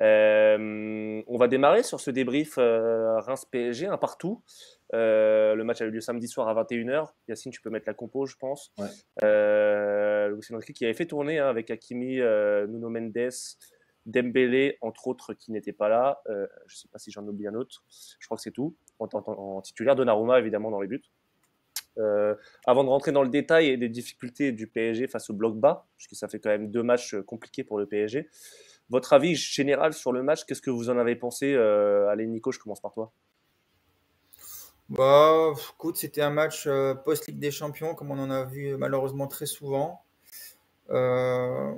On va démarrer sur ce débrief Reims-PSG, un partout. Le match a eu lieu samedi soir à 21h. Yacine, tu peux mettre la compo, je pense. Ouais. Luis Enrique qui avait fait tourner avec Hakimi, Nuno Mendes, Dembélé, entre autres, qui n'étaient pas là. Je ne sais pas si j'en oublie un autre. Je crois que c'est tout. En titulaire, Donnarumma, évidemment, dans les buts. Euh, Avant de rentrer dans le détail et des difficultés du PSG face au bloc bas, puisque ça fait quand même 2 matchs compliqués pour le PSG, votre avis général sur le match, qu'est-ce que vous en avez pensé? Allez, Nico, je commence par toi. Bah, écoute, c'était un match post-Ligue des Champions, comme on en a vu malheureusement très souvent. Euh,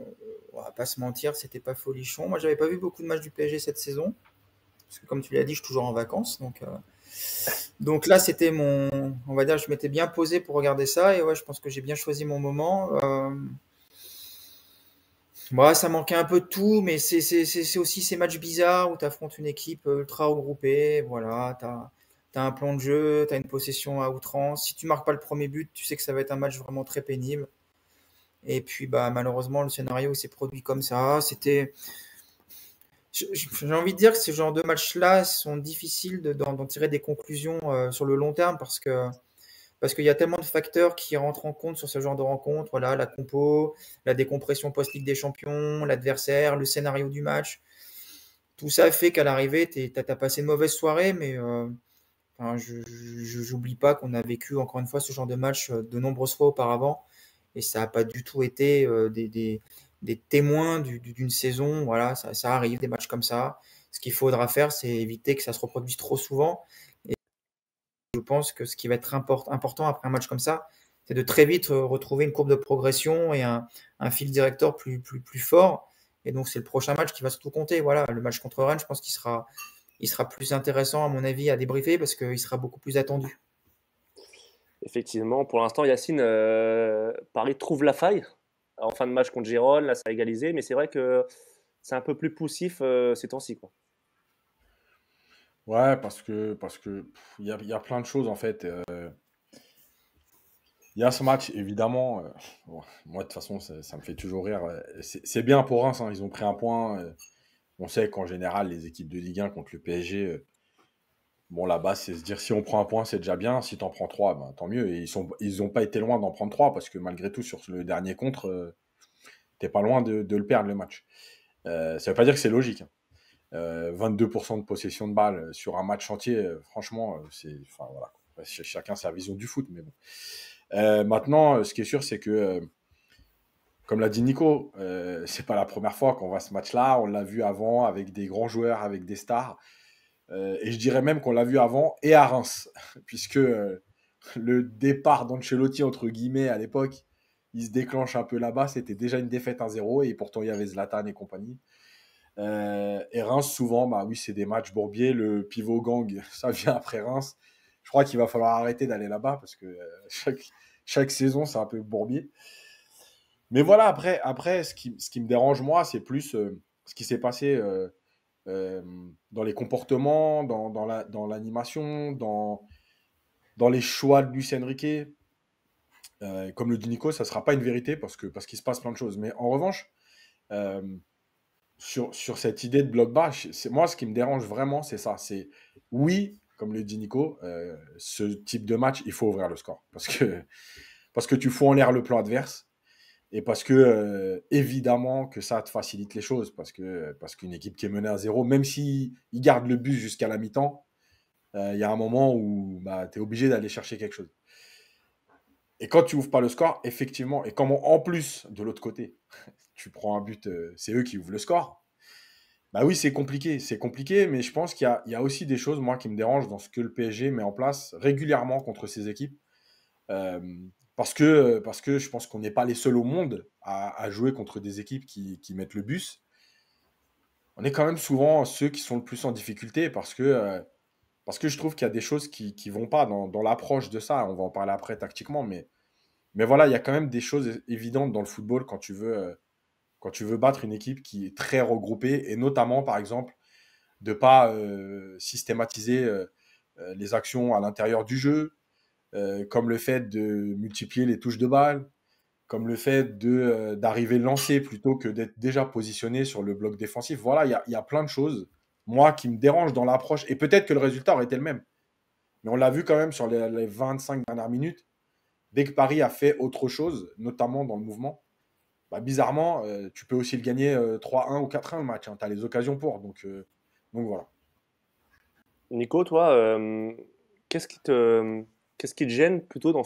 on va pas se mentir, c'était pas folichon. Moi, j'avais pas vu beaucoup de matchs du PSG cette saison, parce que comme tu l'as dit, je suis toujours en vacances. Donc là, c'était on va dire, je m'étais bien posé pour regarder ça, et ouais, je pense que j'ai bien choisi mon moment. Ouais, ça manquait un peu de tout, mais c'est aussi ces matchs bizarres où tu affrontes une équipe ultra regroupée. Voilà, t'as un plan de jeu, t'as une possession à outrance. Si tu marques pas le premier but, tu sais que ça va être un match vraiment très pénible. Et puis, bah, malheureusement, le scénario s'est produit comme ça. J'ai envie de dire que ce genre de matchs-là sont difficiles d'en tirer des conclusions sur le long terme parce qu'il y a tellement de facteurs qui rentrent en compte sur ce genre de rencontre. Voilà, la compo, la décompression post-Ligue des Champions, l'adversaire, le scénario du match. Tout ça fait qu'à l'arrivée, t'as passé une mauvaise soirée, mais enfin, j'oublie pas qu'on a vécu encore une fois ce genre de match de nombreuses fois auparavant, et ça n'a pas du tout été des témoins d'une saison. Voilà, ça arrive, des matchs comme ça. Ce qu'il faudra faire, c'est éviter que ça se reproduise trop souvent. Et je pense que ce qui va être important après un match comme ça, c'est de très vite retrouver une courbe de progression et un fil directeur plus fort. Et donc, c'est le prochain match qui va surtout compter. Voilà, le match contre Rennes, je pense qu'il sera plus intéressant, à mon avis, à débriefer parce qu'il sera beaucoup plus attendu. Effectivement, pour l'instant, Yacine, Paris trouve la faille en fin de match contre Gérone. Là, ça a égalisé, mais c'est vrai que c'est un peu plus poussif ces temps-ci, quoi. Ouais, parce que il y a plein de choses en fait. Il y a ce match, évidemment. Bon, moi, de toute façon, ça me fait toujours rire. C'est bien pour Reims, hein, ils ont pris un point. On sait qu'en général, les équipes de Ligue 1 contre le PSG, bon, là-bas, c'est se dire si on prend un point, c'est déjà bien. Si t'en prends trois, ben, tant mieux. Et ils ont pas été loin d'en prendre trois parce que malgré tout, sur le dernier contre, t'es pas loin de le perdre le match. Ça veut pas dire que c'est logique, hein. 22% de possession de balle sur un match entier, franchement, enfin voilà, quoi. Chacun sa vision du foot, mais bon. Maintenant, ce qui est sûr, c'est que, comme l'a dit Nico, c'est pas la première fois qu'on voit ce match-là. On l'a vu avant avec des grands joueurs, avec des stars. Et je dirais même qu'on l'a vu avant et à Reims, puisque le départ d'Ancelotti, entre guillemets, à l'époque, il se déclenche un peu là-bas. C'était déjà une défaite 1-0 et pourtant il y avait Zlatan et compagnie. Et Reims, souvent, bah oui, c'est des matchs bourbiers. Le pivot gang, ça vient après Reims. Je crois qu'il va falloir arrêter d'aller là-bas parce que chaque saison, c'est un peu bourbier. Mais voilà, après ce qui me dérange, moi, c'est plus ce qui s'est passé euh, dans les comportements, dans l'animation, dans les choix de Luis Enrique. Comme le dit Nico, ça ne sera pas une vérité parce qu'il se passe plein de choses. Mais en revanche, euh, sur cette idée de bloc bas, moi, ce qui me dérange vraiment, c'est ça. C'est oui, comme le dit Nico, ce type de match, il faut ouvrir le score. Parce que tu fous en l'air le plan adverse. Et parce que, évidemment, que ça te facilite les choses. Parce qu'une équipe qui est menée à zéro, même si il garde le but jusqu'à la mi-temps, il y a un moment où bah, tu es obligé d'aller chercher quelque chose. Et quand tu ouvres pas le score, effectivement, et comme en plus, de l'autre côté, tu prends un but, c'est eux qui ouvrent le score, bah oui, c'est compliqué, mais je pense qu'il y a aussi des choses, moi, qui me dérangent dans ce que le PSG met en place régulièrement contre ces équipes. Euh, parce que je pense qu'on n'est pas les seuls au monde à jouer contre des équipes qui mettent le bus. On est quand même souvent ceux qui sont le plus en difficulté parce que je trouve qu'il y a des choses qui vont pas dans l'approche de ça. On va en parler après tactiquement, mais voilà, il y a quand même des choses évidentes dans le football quand tu veux battre une équipe qui est très regroupée et notamment, par exemple, de pas systématiser les actions à l'intérieur du jeu, comme le fait de multiplier les touches de balle, comme le fait d'arriver lancé plutôt que d'être déjà positionné sur le bloc défensif. Voilà, il y a plein de choses, moi, qui me dérangent dans l'approche. Et peut-être que le résultat aurait été le même. Mais on l'a vu quand même sur les 25 dernières minutes. Dès que Paris a fait autre chose, notamment dans le mouvement, bah, bizarrement, tu peux aussi le gagner 3-1 ou 4-1 le match. Hein. Tu as les occasions pour. Donc voilà. Nico, toi, qu'est-ce qui qu'est-ce qui te gêne plutôt dans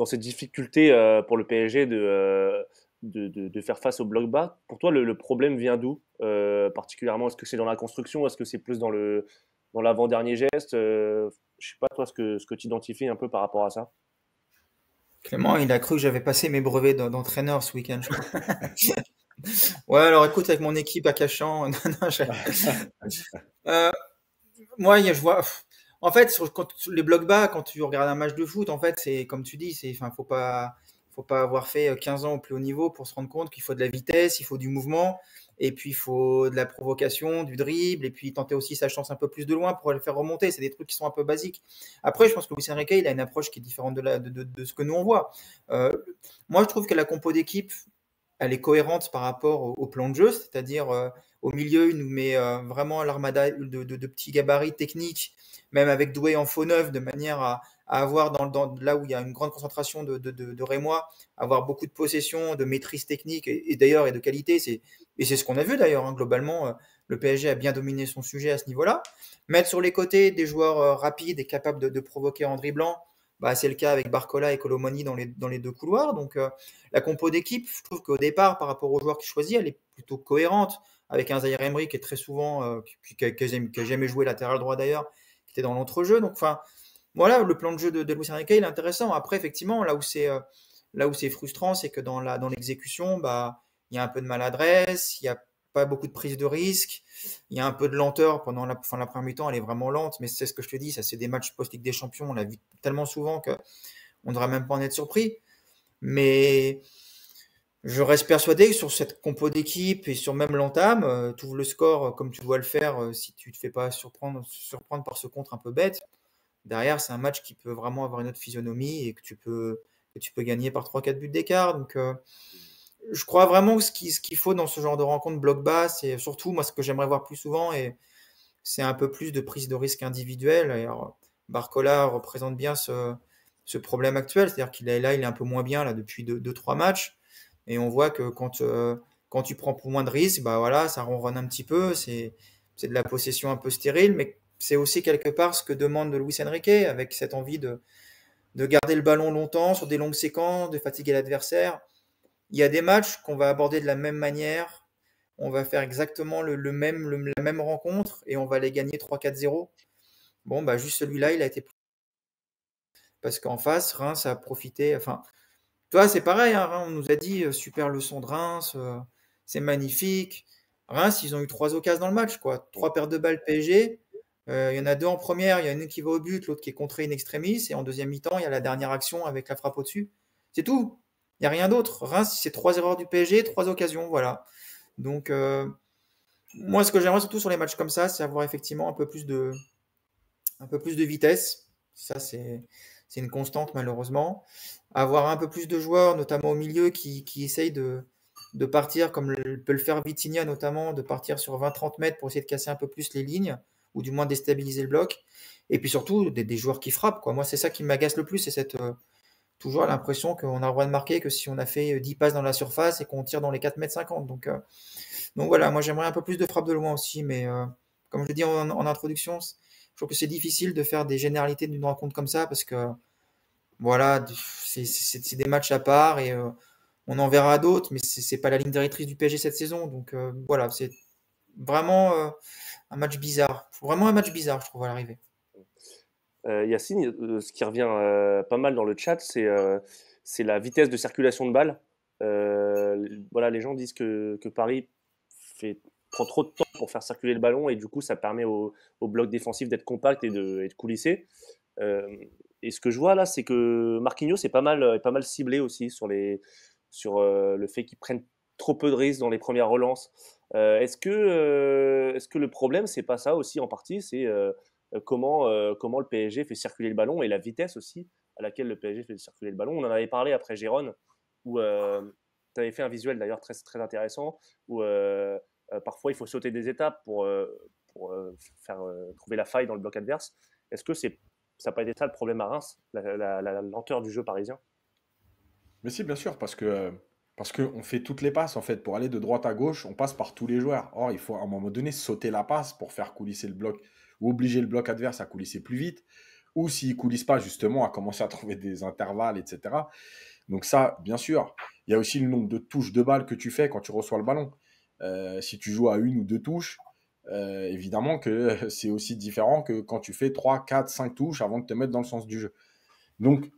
cette difficulté pour le PSG de faire face au bloc bas? Pour toi, le problème vient d'où particulièrement? Est-ce que c'est dans la construction? Est-ce que c'est plus dans l'avant-dernier geste? Je sais pas, toi, ce que tu identifies un peu par rapport à ça. Clément, il a cru que j'avais passé mes brevets d'entraîneur ce week-end, je crois. Ouais, alors écoute, avec mon équipe à Cachan, non, non, euh, moi, je vois. En fait, sur les blocs bas, quand tu regardes un match de foot, en fait, c'est comme tu dis, enfin, faut pas avoir fait 15 ans au plus haut niveau pour se rendre compte qu'il faut de la vitesse, il faut du mouvement, et puis il faut de la provocation, du dribble, et puis tenter aussi sa chance un peu plus de loin pour le faire remonter. C'est des trucs qui sont un peu basiques. Après, je pense que Luis Enrique, il a une approche qui est différente de ce que nous on voit. Euh, Moi, je trouve que la compo d'équipe, elle est cohérente par rapport au plan de jeu, c'est-à-dire au milieu, il nous met vraiment l'armada de petits gabarits techniques, même avec Doué en faux neuf, de manière à avoir là où il y a une grande concentration de Rémois, avoir beaucoup de possession, de maîtrise technique et d'ailleurs et de qualité. Et c'est ce qu'on a vu d'ailleurs, hein, globalement, le PSG a bien dominé son sujet à ce niveau-là. Mettre sur les côtés des joueurs rapides et capables de provoquer en dribblant, bah, c'est le cas avec Barcola et Colomani dans les deux couloirs. Donc, la compo d'équipe, je trouve qu'au départ, par rapport aux joueurs qu'il choisit, elle est plutôt cohérente, avec un Zaire Emery qui est très souvent, qui a jamais joué latéral droit d'ailleurs, qui était dans l'entrejeu. Donc, enfin, voilà, le plan de jeu de Luis Enrique, il est intéressant. Après, effectivement, là où c'est frustrant, c'est que dans l'exécution, bah, il y a un peu de maladresse, il n'y a pas beaucoup de prise de risque, il y a un peu de lenteur pendant la première mi-temps, elle est vraiment lente, mais c'est ce que je te dis, ça c'est des matchs post-Ligue des Champions, on l'a vu tellement souvent qu'on ne devrait même pas en être surpris. Mais je reste persuadé que sur cette compo d'équipe et sur même l'entame, tu ouvres le score comme tu dois le faire si tu te fais pas surprendre par ce contre un peu bête. Derrière, c'est un match qui peut vraiment avoir une autre physionomie et que tu peux gagner par 3-4 buts d'écart. Donc, je crois vraiment que ce qu'il faut dans ce genre de rencontre bloc bas, c'est surtout moi ce que j'aimerais voir plus souvent et c'est un peu plus de prise de risque individuelle. Et alors, Barcola représente bien ce problème actuel, c'est-à-dire qu'il est là, il est un peu moins bien là depuis 2-3 matchs. Et on voit que quand tu prends pour moins de risques, bah voilà, ça ronronne un petit peu, c'est de la possession un peu stérile, mais c'est aussi quelque part ce que demande de Luis Enrique, avec cette envie de garder le ballon longtemps sur des longues séquences, de fatiguer l'adversaire. Il y a des matchs qu'on va aborder de la même manière, on va faire exactement la même rencontre et on va les gagner 3-4-0. Bon, bah juste celui-là, il a été parce qu'en face, Reims a profité. Enfin, tu vois, c'est pareil, hein, on nous a dit super leçon de Reims, c'est magnifique. Reims, ils ont eu 3 occasions dans le match, quoi. 3 paires de balles PSG. Il y en a 2 en première, il y en a une qui va au but, l'autre qui est contrée in extremis. Et en deuxième mi-temps, il y a la dernière action avec la frappe au-dessus. C'est tout. Il n'y a rien d'autre. Reims, c'est 3 erreurs du PSG, 3 occasions, voilà. Donc, moi, ce que j'aimerais surtout sur les matchs comme ça, c'est avoir effectivement un peu plus de vitesse. Ça, c'est une constante, malheureusement. Avoir un peu plus de joueurs, notamment au milieu, qui essayent de partir, comme peut le faire Vitinha, notamment, de partir sur 20-30 mètres pour essayer de casser un peu plus les lignes, ou du moins déstabiliser le bloc. Et puis surtout, des joueurs qui frappent, quoi. Moi, c'est ça qui m'agace le plus, c'est toujours l'impression qu'on a le droit de marquer que si on a fait 10 passes dans la surface et qu'on tire dans les 4,50 m. Donc voilà, moi j'aimerais un peu plus de frappe de loin aussi, mais comme je le dis en introduction, je trouve que c'est difficile de faire des généralités d'une rencontre comme ça parce que voilà, c'est des matchs à part et on en verra d'autres, mais c'est pas la ligne directrice du PSG cette saison. Donc voilà, c'est vraiment un match bizarre. Vraiment un match bizarre, je trouve, à l'arrivée. Yacine, ce qui revient pas mal dans le chat, c'est la vitesse de circulation de balles. Voilà, les gens disent que Paris prend trop de temps pour faire circuler le ballon et du coup ça permet au bloc défensif d'être compact et de coulisser. Euh, et ce que je vois là, c'est que Marquinhos est pas mal ciblé aussi sur le fait qu'ils prennent trop peu de risques dans les premières relances. Est-ce que le problème, c'est pas ça aussi en partie, c'est comment le PSG fait circuler le ballon et la vitesse aussi à laquelle le PSG fait circuler le ballon. On en avait parlé après Gérone, où tu avais fait un visuel d'ailleurs très, très intéressant, où parfois il faut sauter des étapes pour faire trouver la faille dans le bloc adverse. Est-ce que ça n'a pas été ça le problème à Reims, la lenteur du jeu parisien? Mais si, bien sûr, parce que on fait toutes les passes, en fait. Pour aller de droite à gauche, on passe par tous les joueurs. Or, il faut à un moment donné sauter la passe pour faire coulisser le bloc, ou obliger le bloc adverse à coulisser plus vite, ou s'il ne coulisse pas, justement, à commencer à trouver des intervalles, etc. Donc ça, bien sûr. Il y a aussi le nombre de touches de balle que tu fais quand tu reçois le ballon. Si tu joues à une ou deux touches, évidemment que c'est aussi différent que quand tu fais 3, 4, 5 touches avant de te mettre dans le sens du jeu. Donc,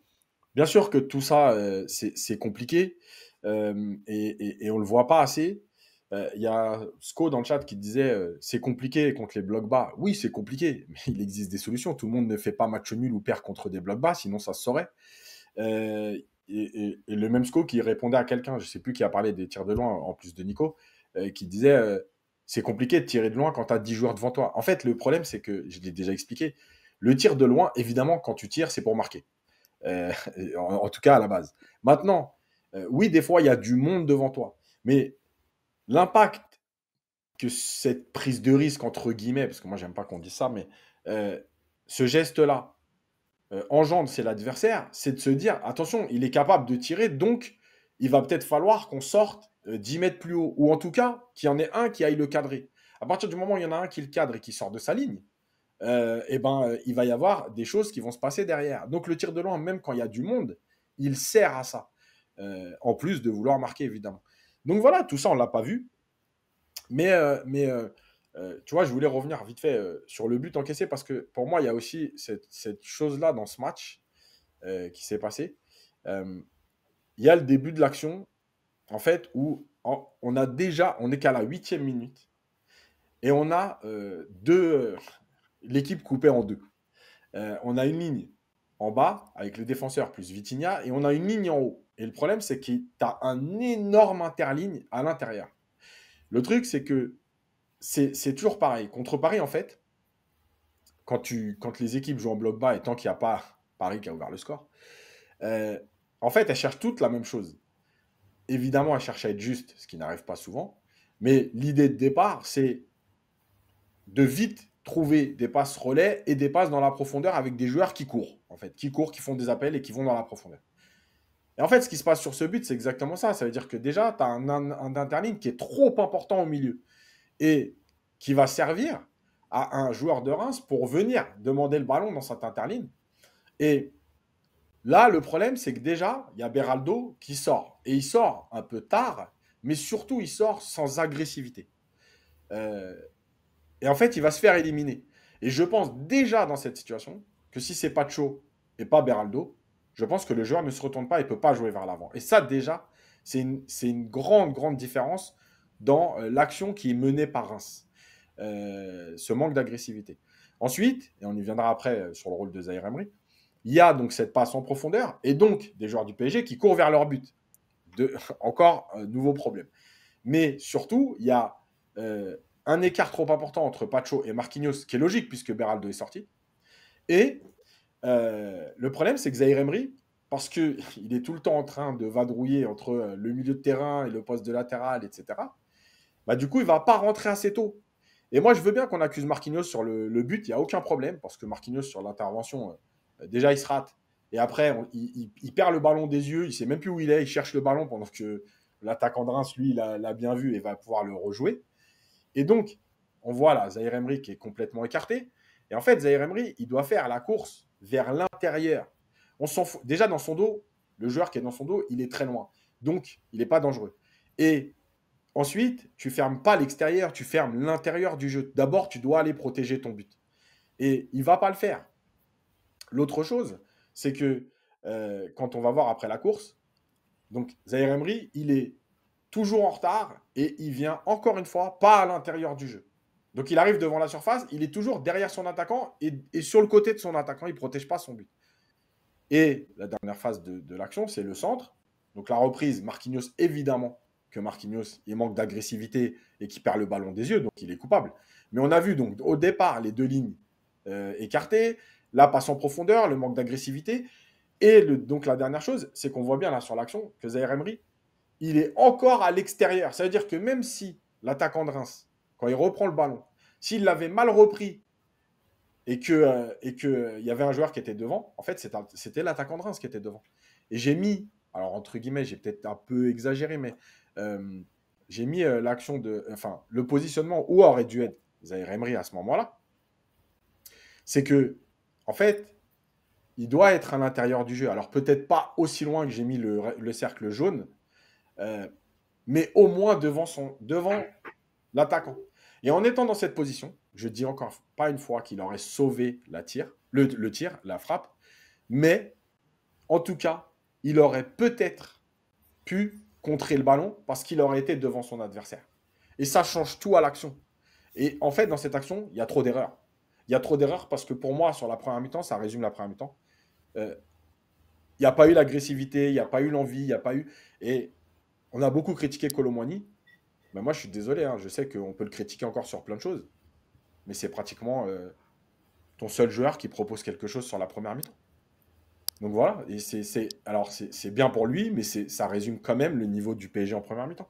bien sûr que tout ça, c'est compliqué et on ne le voit pas assez. Il y a Sco dans le chat qui disait c'est compliqué contre les blocs bas. Oui, c'est compliqué, mais il existe des solutions. Tout le monde ne fait pas match nul ou perd contre des blocs bas, sinon ça se saurait. Et le même Sco qui répondait à quelqu'un, je ne sais plus qui a parlé des tirs de loin en plus de Nico, qui disait c'est compliqué de tirer de loin quand tu as 10 joueurs devant toi. En fait, le problème, c'est que, je l'ai déjà expliqué, le tir de loin, évidemment, quand tu tires, c'est pour marquer. Euh, en tout cas, à la base. Maintenant, oui, des fois, il y a du monde devant toi. Mais l'impact que cette prise de risque, entre guillemets, parce que moi, j'aime pas qu'on dise ça, mais euh, ce geste-là engendre, c'est l'adversaire, c'est de se dire, attention, il est capable de tirer, donc il va peut-être falloir qu'on sorte 10 mètres plus haut, ou en tout cas, qu'il y en ait un qui aille le cadrer. À partir du moment où il y en a un qui le cadre et qui sort de sa ligne, il va y avoir des choses qui vont se passer derrière. Donc le tir de loin, même quand il y a du monde, il sert à ça. En plus de vouloir marquer, évidemment. Donc voilà, tout ça, on ne l'a pas vu. Mais tu vois, je voulais revenir vite fait sur le but encaissé parce que pour moi, il y a aussi cette chose-là dans ce match qui s'est passé. Il y a le début de l'action, en fait, où on est qu'à la 8e minute et on a l'équipe coupée en deux. On a une ligne en bas avec le défenseur plus Vitinha et on a une ligne en haut. Et le problème, c'est que tu as un énorme interligne à l'intérieur. Le truc, c'est que c'est toujours pareil. Contre Paris, en fait, quand les équipes jouent en bloc bas et tant qu'il n'y a pas Paris qui a ouvert le score, euh, en fait, elles cherchent toutes la même chose. Évidemment, elles cherchent à être justes, ce qui n'arrive pas souvent. Mais l'idée de départ, c'est de vite trouver des passes relais et des passes dans la profondeur avec des joueurs qui courent, en fait, qui courent, qui font des appels et qui vont dans la profondeur. Et en fait, ce qui se passe sur ce but, c'est exactement ça. Ça veut dire que déjà, tu as un interligne qui est trop important au milieu et qui va servir à un joueur de Reims pour venir demander le ballon dans cette interligne. Et là, le problème, c'est que déjà, il y a Beraldo qui sort. Et il sort un peu tard, mais surtout, il sort sans agressivité. Euh, Et en fait, il va se faire éliminer. Et je pense déjà dans cette situation que si c'est Pacho et pas Beraldo, je pense que le joueur ne se retourne pas et ne peut pas jouer vers l'avant. Et ça, déjà, c'est une grande, grande différence dans l'action qui est menée par Reims. Ce manque d'agressivité. Ensuite, et on y viendra après sur le rôle de Zahir Emery, il y a donc cette passe en profondeur et donc des joueurs du PSG qui courent vers leur but. Encore un nouveau problème. Mais surtout, il y a un écart trop important entre Pacho et Marquinhos, qui est logique puisque Beraldo est sorti. Et le problème, c'est que Zahir Emery, parce qu'il est tout le temps en train de vadrouiller entre le milieu de terrain et le poste de latéral, etc., bah, du coup, il ne va pas rentrer assez tôt. Et moi, je veux bien qu'on accuse Marquinhos sur le but, il n'y a aucun problème, parce que Marquinhos, sur l'intervention, déjà, il se rate. Et après, il perd le ballon des yeux, il ne sait même plus où il est, il cherche le ballon pendant que l'attaquant de Reims, lui, l'a bien vu et va pouvoir le rejouer. Et donc, on voit là Zahir Emery qui est complètement écarté. Et en fait, Zahir Emery, il doit faire la course vers l'intérieur. On s'en fout. Déjà, dans son dos, le joueur qui est dans son dos, il est très loin. Donc, il n'est pas dangereux. Et ensuite, tu ne fermes pas l'extérieur, tu fermes l'intérieur du jeu. D'abord, tu dois aller protéger ton but. Et il ne va pas le faire. L'autre chose, c'est que quand on va voir après la course, donc Zahir Emery, il est toujours en retard et il vient encore une fois pas à l'intérieur du jeu. Donc il arrive devant la surface, il est toujours derrière son attaquant et sur le côté de son attaquant, il ne protège pas son but. Et la dernière phase de l'action, c'est le centre. Donc la reprise, Marquinhos, évidemment que Marquinhos, il manque d'agressivité et qu'il perd le ballon des yeux, donc il est coupable. Mais on a vu donc au départ les deux lignes écartées, la passe en profondeur, le manque d'agressivité. Et donc la dernière chose, c'est qu'on voit bien là sur l'action que Zaïre Emery, il est encore à l'extérieur. Ça veut dire que même si l'attaquant de Reims, quand il reprend le ballon, s'il l'avait mal repris et que y avait un joueur qui était devant, en fait, c'était l'attaquant de Reims qui était devant. Et j'ai mis, alors entre guillemets, j'ai peut-être un peu exagéré, mais j'ai mis l'action enfin, le positionnement où aurait dû être Zaïre Emery à ce moment-là. C'est que, en fait, il doit être à l'intérieur du jeu. Alors peut-être pas aussi loin que j'ai mis le cercle jaune, mais au moins devant l'attaquant. Et en étant dans cette position, je dis encore pas une fois qu'il aurait sauvé le tir, la frappe, mais en tout cas, il aurait peut-être pu contrer le ballon parce qu'il aurait été devant son adversaire. Et ça change tout à l'action. Et en fait, dans cette action, il y a trop d'erreurs. Il y a trop d'erreurs parce que pour moi, sur la première mi-temps, ça résume la première mi-temps. Il n'y a pas eu l'agressivité, il n'y a pas eu l'envie, il n'y a pas eu... Et on a beaucoup critiqué Kolo Muani. Mais moi, je suis désolé, hein, je sais qu'on peut le critiquer encore sur plein de choses. Mais c'est pratiquement ton seul joueur qui propose quelque chose sur la première mi-temps. Donc voilà, et alors c'est bien pour lui, mais ça résume quand même le niveau du PSG en première mi-temps.